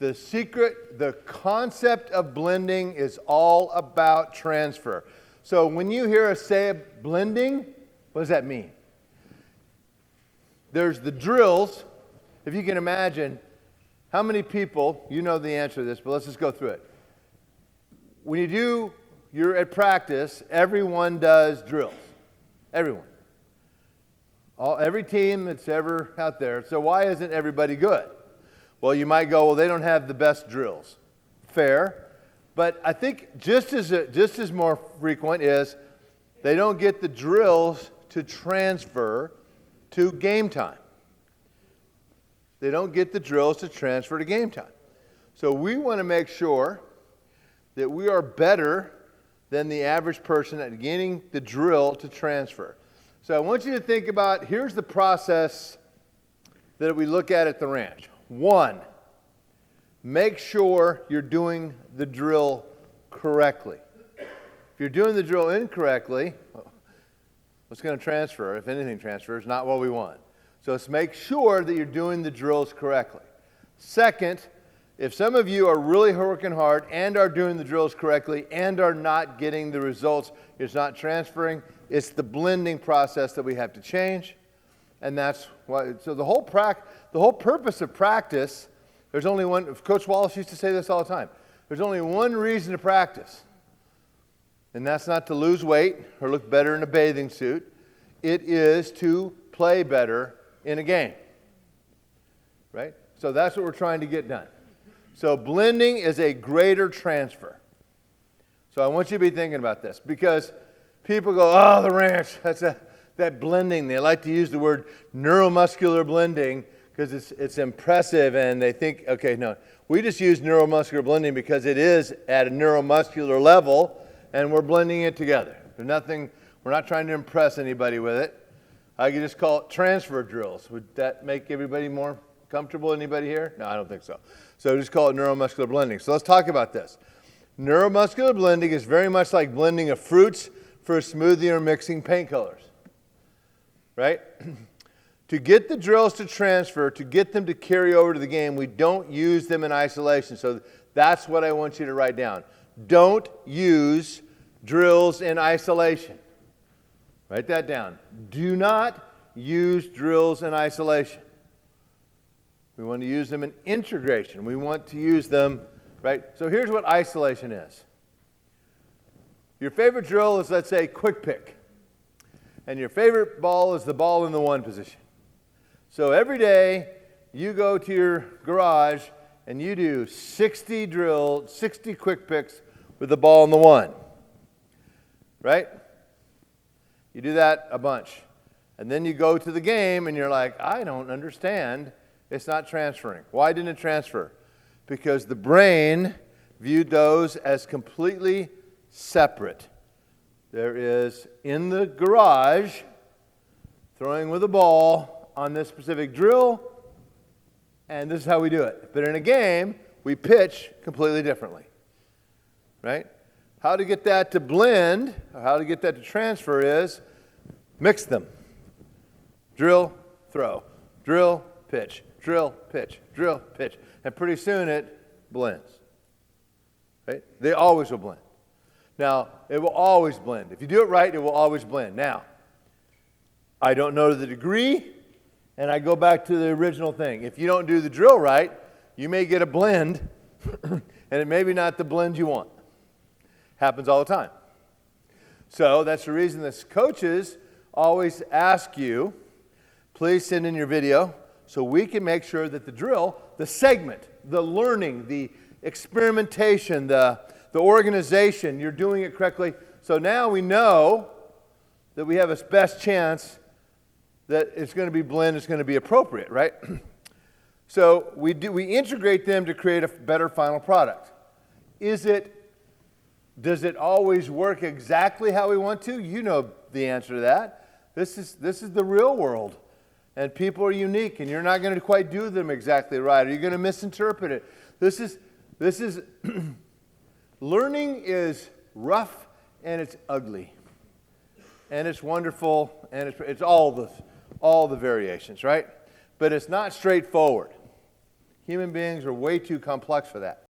The secret, the concept of blending is all about transfer. So when you hear us say blending, what does that mean? There's the drills. If you can imagine, how many people, you know the answer to this, but let's just go through it. When you're at practice, everyone does drills. Everyone. Every team that's ever out there. So why isn't everybody good? Well, you might go, well, they don't have the best drills. Fair. But I think just as more frequent is they don't get the drills to transfer to game time. They don't get the drills to transfer to game time. So we want to make sure that we are better than the average person at getting the drill to transfer. So I want you to think about, here's the process that we look at the ranch. 1, make sure you're doing the drill correctly. If you're doing the drill incorrectly, what's going to transfer, if anything transfers, not what we want. So let's make sure that you're doing the drills correctly. Second, if some of you are really working hard and are doing the drills correctly and are not getting the results, it's not transferring, it's the blending process that we have to change. And that's why, so the whole purpose of practice, there's only one, Coach Wallace used to say this all the time, there's only one reason to practice. And that's not to lose weight or look better in a bathing suit. It is to play better in a game. Right? So that's what we're trying to get done. So blending is a greater transfer. So I want you to be thinking about this because people go, oh, the ranch, that blending. They like to use the word neuromuscular blending because it's impressive and they think, okay, no. We just use neuromuscular blending because it is at a neuromuscular level and we're blending it together. We're not trying to impress anybody with it. I could just call it transfer drills. Would that make everybody more comfortable? Anybody here? No, I don't think so. So just call it neuromuscular blending. So let's talk about this. Neuromuscular blending is very much like blending of fruits for a smoothie or mixing paint colors. Right? To get the drills to transfer, to get them to carry over to the game, we don't use them in isolation. So that's what I want you to write down. Don't use drills in isolation. Write that down. Do not use drills in isolation. We want to use them in integration. We want to use them, right? So here's what isolation is. Your favorite drill is, let's say, quick pick. And your favorite ball is the ball in the 1 position. So every day you go to your garage and you do 60 quick picks with the ball in the 1. Right? You do that a bunch. And then you go to the game and you're like, I don't understand. It's not transferring. Why didn't it transfer? Because the brain viewed those as completely separate. There is, in the garage, throwing with a ball on this specific drill, and this is how we do it. But in a game, we pitch completely differently. Right? How to get that to blend, or how to get that to transfer is mix them. Drill, throw. Drill, pitch. Drill, pitch. Drill, pitch. And pretty soon it blends. Right? They always will blend. Now, it will always blend. If you do it right, it will always blend. Now, I don't know the degree, and I go back to the original thing. If you don't do the drill right, you may get a blend, and it may be not the blend you want. Happens all the time. So that's the reason that coaches always ask you, please send in your video so we can make sure that the drill, the segment, the learning, the experimentation, the organization, you're doing it correctly. So now we know that we have a best chance that it's going to be blend, it's going to be appropriate, right? So we integrate them to create a better final product. Does it always work exactly how we want to? You know the answer to that. This is the real world. And people are unique, and you're not going to quite do them exactly right, or you're going to misinterpret it. This is learning is rough and it's ugly. And it's wonderful, and it's all the variations, right? But it's not straightforward. Human beings are way too complex for that.